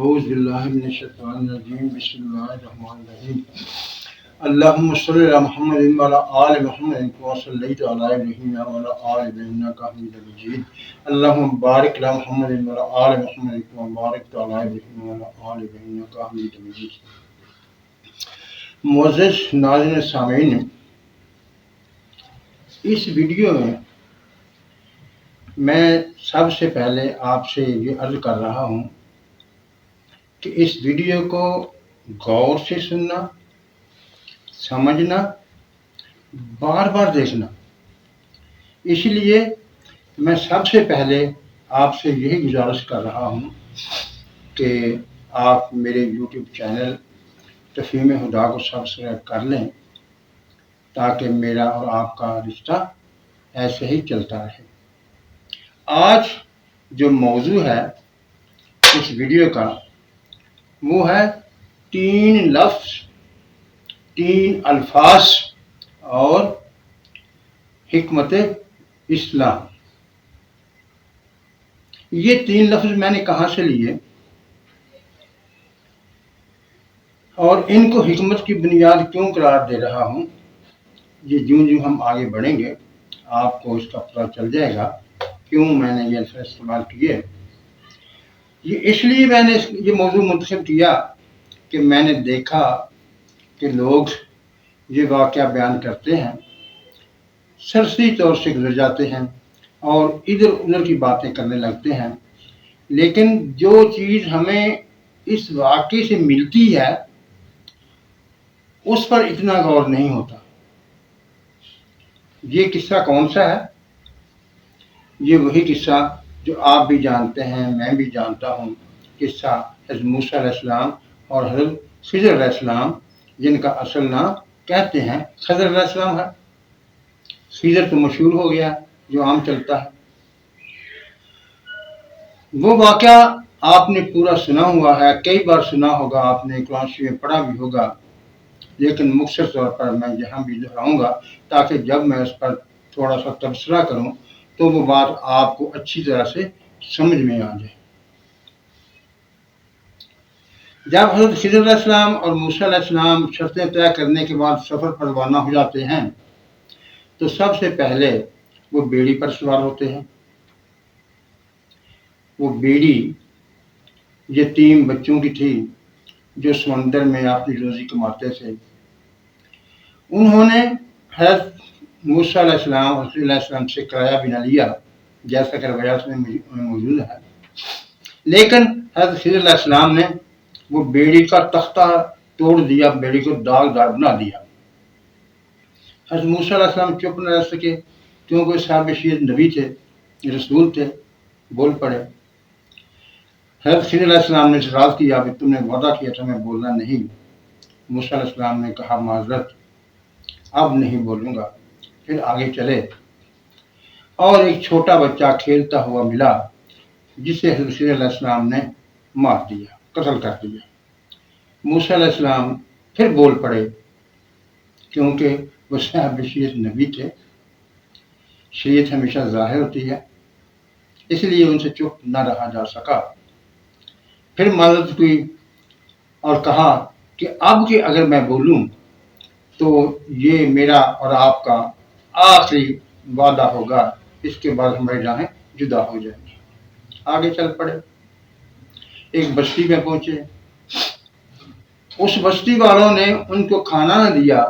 أعوذ بالله من الشيطان الرجيم بسم الله الرحمن الرحيم اللهم صل على محمد وعلى آل محمد كما صليت على إبراهيم وعلى آل إبراهيم إنك حميد مجيد اللهم بارك على محمد وعلى آل محمد كما باركت على إبراهيم وعلى آل إبراهيم إنك حميد مجيد۔ معزز ناظرین سامعین، اس ویڈیو میں سب سے پہلے آپ سے یہ عرض کر رہا ہوں کہ اس ویڈیو کو غور سے سننا، سمجھنا، بار بار دیکھنا۔ اس لیے میں سب سے پہلے آپ سے یہی گزارش کر رہا ہوں کہ آپ میرے یوٹیوب چینل تفہیم ہدا کو سبسکرائب کر لیں تاکہ میرا اور آپ کا رشتہ ایسے ہی چلتا رہے۔ آج جو موضوع ہے اس ویڈیو کا وہ ہے 3 لفظ، 3 الفاظ اور حکمت اسلام۔ یہ 3 لفظ میں نے کہاں سے لیے اور ان کو حکمت کی بنیاد کیوں قرار دے رہا ہوں، یہ جوں ہم آگے بڑھیں گے آپ کو اس کا پتہ چل جائے گا کیوں میں نے یہ الفاظ استعمال کیے۔ یہ اس لیے میں نے یہ موضوع منتخب کیا کہ میں نے دیکھا کہ لوگ یہ واقعہ بیان کرتے ہیں، سرسری طور سے گزر جاتے ہیں اور ادھر ادھر کی باتیں کرنے لگتے ہیں، لیکن جو چیز ہمیں اس واقعے سے ملتی ہے اس پر اتنا غور نہیں ہوتا۔ یہ قصہ کون سا ہے؟ یہ وہی قصہ جو آپ بھی جانتے ہیں، میں بھی جانتا ہوں، قصہ حضرت موسیٰ علیہ السلام اور حضرت خضر علیہ السلام، جن کا اصل نام کہتے ہیں خضر علیہ السلام ہے۔ خضر تو مشہور ہو گیا جو عام چلتا ہے۔ وہ واقعہ آپ نے پورا سنا ہوا ہے، کئی بار سنا ہوگا، آپ نے قرآن شریف میں پڑھا بھی ہوگا، لیکن مختصر طور پر میں یہاں بھی دہراؤں گا تاکہ جب میں اس پر تھوڑا سا تبصرہ کروں تو وہ بات آپ کو اچھی طرح سے سمجھ میں آ جائے۔ جب حضرت خضر علیہ السلام اور موسیٰ علیہ السلام شرطیں طے کرنے کے بعد سفر پر روانہ ہو جاتے ہیں تو سب سے پہلے وہ بیڑی پر سوار ہوتے ہیں۔ وہ بیڑی یتیم بچوں کی تھی جو سمندر میں اپنی روزی کماتے تھے۔ انہوں نے حضرت موسیٰ علیہ السلام اور خضر علیہ السلام سے کرایہ بھی نہ لیا جیسا کہ روایات میں موجود ہے، لیکن حضرت خضر علیہ السلام نے وہ بیڑی کا تختہ توڑ دیا، بیڑی کو داغدار بنا دیا۔ حضرت موسیٰ علیہ السلام چپ نہ رہ سکے کیونکہ صاحب شریعت نبی تھے، رسول تھے، بول پڑے۔ حضرت خضر علیہ السلام نے اعتراض کیا کہ تم نے وعدہ کیا تھا میں بولنا نہیں۔ موسیٰ علیہ السلام نے کہا معذرت، اب نہیں بولوں گا۔ پھر آگے چلے اور ایک چھوٹا بچہ کھیلتا ہوا ملا جسے حضرت خضر علیہ السلام نے مار دیا، قتل کر دیا۔ موسیٰ علیہ السلام پھر بول پڑے کیونکہ وہ صاحب شریعت نبی تھے، شریعت ہمیشہ ظاہر ہوتی ہے، اس لیے ان سے چپ نہ رہا جا سکا۔ پھر معذرت ہوئی اور کہا کہ اب کہ اگر میں بولوں تو یہ میرا اور آپ کا آخری وعدہ ہوگا، اس کے بعد ہماری راہیں جدا ہو جائیں گی۔ آگے چل پڑے، ایک بستی میں پہنچے۔ اس بستی والوں نے ان کو کھانا نہ دیا،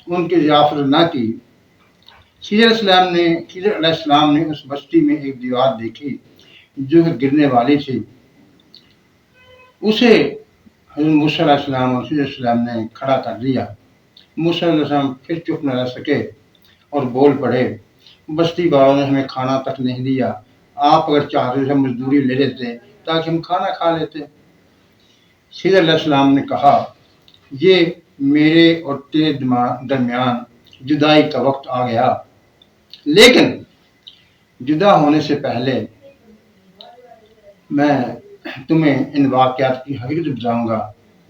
ان کی ضیافت نہ کی۔ خضر علیہ السلام نے اس بستی میں ایک دیوار دیکھی جو گرنے والی تھی، اسے حضرت موسیٰ علیہ السلام اور خضر علیہ السلام نے کھڑا کر دیا۔ موسیٰ علیہ السلام پھر چپ نہ رہ سکے اور بول پڑے بستی والوں نے ہمیں کھانا تک نہیں دیا، آپ اگر چاہتے تھے مزدوری لے لیتے تاکہ ہم کھانا کھا لیتے۔ خضر علیہ السلام نے کہا یہ میرے اور تیرے درمیان جدائی کا وقت آ گیا، لیکن جدا ہونے سے پہلے میں تمہیں ان واقعات کی حقیقت بتاؤں گا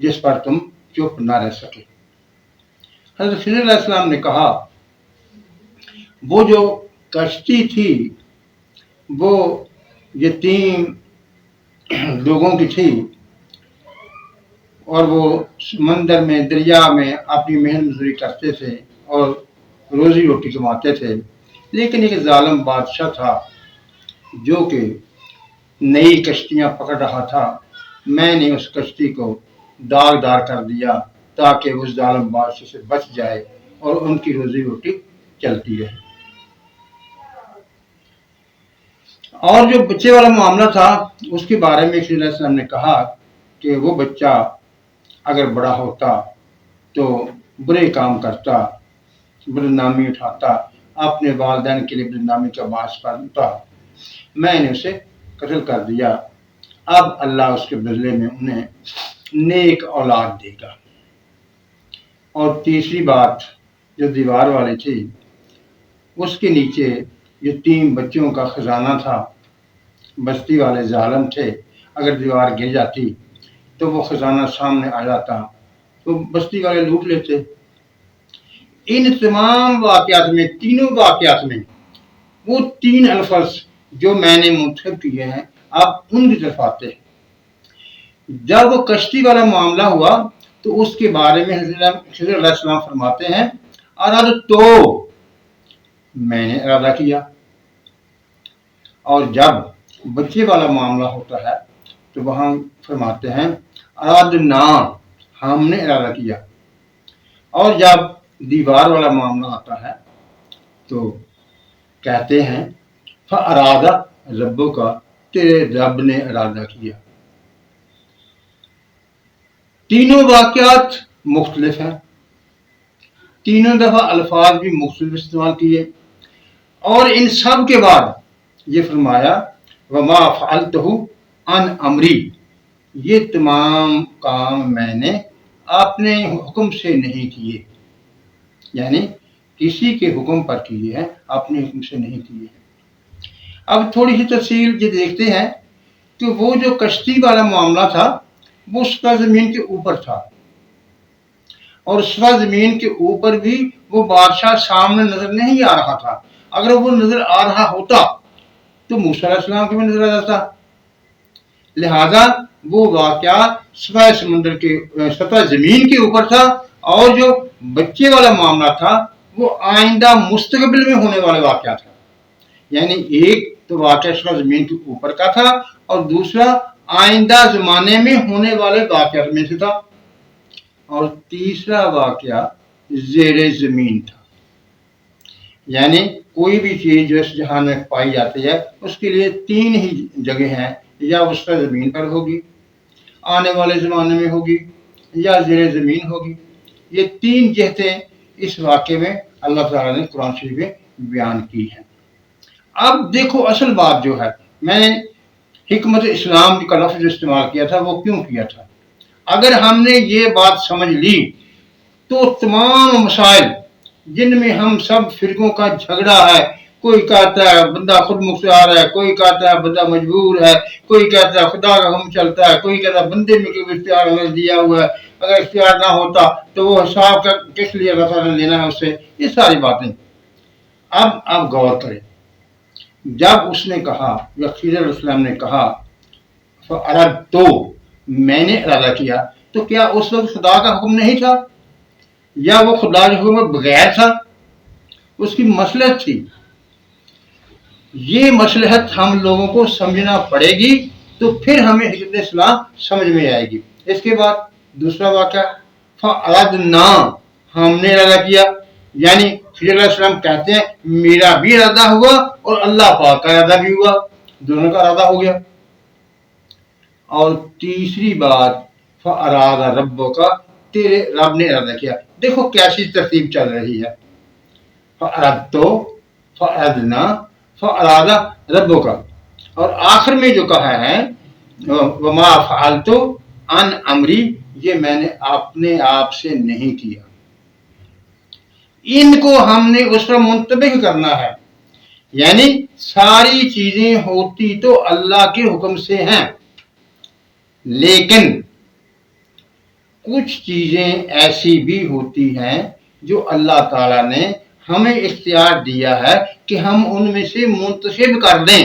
جس پر تم چپ نہ رہ سکے۔ حضرت خضر علیہ السلام نے کہا وہ جو کشتی تھی وہ یتیم لوگوں کی تھی، اور وہ سمندر میں دریا میں اپنی محنت مزدوری کرتے تھے اور روزی روٹی کماتے تھے، لیکن ایک ظالم بادشاہ تھا جو کہ نئی کشتیاں پکڑ رہا تھا۔ میں نے اس کشتی کو داغدار کر دیا تاکہ اس ظالم بادشاہ سے بچ جائے اور ان کی روزی روٹی چلتی رہے۔ اور جو بچے والا معاملہ تھا اس کے بارے میں صلی اللہ علیہ وسلم نے کہا کہ وہ بچہ اگر بڑا ہوتا تو برے کام کرتا، بدنامی اٹھاتا، اپنے والدین کے لیے بدنامی کا باعث بنتا، میں نے اسے قتل کر دیا، اب اللہ اس کے بدلے میں انہیں نیک اولاد دے گا۔ اور تیسری بات جو دیوار والی تھی، اس کے نیچے یتیم بچوں کا خزانہ تھا۔ بستی والے ظالم تھے، اگر دیوار گر جاتی تو وہ خزانہ سامنے آ جاتا تو بستی والے لوٹ لیتے۔ ان تمام واقعات میں، تینوں واقعات میں، وہ 3 الفاظ جو میں نے منتخب کیے ہیں آپ ان کی طرف آتے ہیں۔ جب وہ کشتی والا معاملہ ہوا تو اس کے بارے میں حضرت علیہ السلام فرماتے ہیں اراد تو میں نے ارادہ کیا، اور جب بچے والا معاملہ ہوتا ہے تو وہاں فرماتے ہیں ارادنا ہم نے ارادہ کیا، اور جب دیوار والا معاملہ آتا ہے تو کہتے ہیں فارادہ ربوں کا، تیرے رب نے ارادہ کیا۔ تینوں واقعات مختلف ہیں، تینوں دفعہ الفاظ بھی مختلف استعمال کیے، اور ان سب کے بعد یہ فرمایا وما فعلتہ عن امری، یہ تمام کام میں نے اپنے حکم سے نہیں کیے، یعنی کسی کے حکم پر کیے ہیں، اپنے حکم سے نہیں کیے ہیں۔ اب تھوڑی سی تفصیل یہ دیکھتے ہیں کہ وہ جو کشتی والا معاملہ تھا وہ سطح زمین کے اوپر تھا، اور سطح زمین کے اوپر بھی وہ بادشاہ سامنے نظر نہیں آ رہا تھا۔ اگر وہ نظر آ رہا ہوتا تو موسیٰ علیہ السلام کو بھی نظر آ جاتا، لہذا وہ واقعہ سطح زمین کے اوپر تھا، اور جو بچے والا معاملہ تھا وہ آئندہ مستقبل میں ہونے والے واقعہ تھا، یعنی ایک تو واقعہ سطح زمین کے اوپر کا تھا اور دوسرا آئندہ زمانے میں ہونے والے واقعات میں سے تھا، اور تیسرا واقعہ زیر زمین تھا، یعنی کوئی بھی چیز جو اس جہان میں پائی جاتی ہے اس کے لیے 3 ہی جگہ ہیں، یا وہ سطح زمین پر ہوگی، آنے والے زمانے میں ہوگی، یا زیر زمین ہوگی۔ یہ 3 جہتیں اس واقعے میں اللہ تعالیٰ نے قرآن شریف میں بیان کی ہیں۔ اب دیکھو اصل بات جو ہے، میں نے حکمت اسلام کا لفظ استعمال کیا تھا، وہ کیوں کیا تھا؟ اگر ہم نے یہ بات سمجھ لی تو تمام مسائل جن میں ہم سب فرقوں کا جھگڑا ہے، کوئی کہتا ہے بندہ خود مختار ہے، کوئی کہتا ہے بندہ مجبور ہے، کوئی کہتا ہے خدا کا حکم چلتا ہے، کوئی کہتا ہے بندے میں کوئی اختیار دیا ہوا ہے، اگر اختیار نہ ہوتا تو وہ حساب کا کس لیے اللہ تعالیٰ نے لینا ہے اس سے، یہ ساری باتیں۔ اب آپ غور کریں، جب اس نے کہا، یا خضر علیہ السلام نے کہا تو میں نے ارادہ کیا، تو کیا اس وقت خدا کا حکم نہیں تھا، یا وہ خدا کے حکم بغیر تھا؟ اس کی مصلحت تھی۔ یہ مصلحت ہم لوگوں کو سمجھنا پڑے گی تو پھر ہمیں حکمت اسلام سمجھ میں آئے گی۔ اس کے بعد دوسرا واقعہ فَأَرَدْنَا ہم نے ارادہ کیا، یعنی خضر علیہ السلام کہتے ہیں میرا بھی ارادہ ہوا اور اللہ پاک کا ارادہ بھی ہوا، دونوں کا ارادہ ہو گیا۔ اور تیسری بات فَأَرَادَ رَبُّكَ، تیرے رب نے ارادہ کیا۔ دیکھو کیسی ترتیب چل رہی ہے، فَأَرَدْتُ فَأَرَدْنَا فَأَرَادَ رَبُّكَ، اور آخر میں جو کہا ہے وَمَا فَعَلْتُ عَنْ أَمْرِي، یہ میں نے اپنے آپ سے نہیں کیا۔ ان کو ہم نے اس پر منطبق کرنا ہے، یعنی ساری چیزیں ہوتی تو اللہ کے حکم سے ہیں، لیکن کچھ چیزیں ایسی بھی ہوتی ہیں جو اللہ تعالیٰ نے ہمیں اختیار دیا ہے کہ ہم ان میں سے منتخب کر دیں۔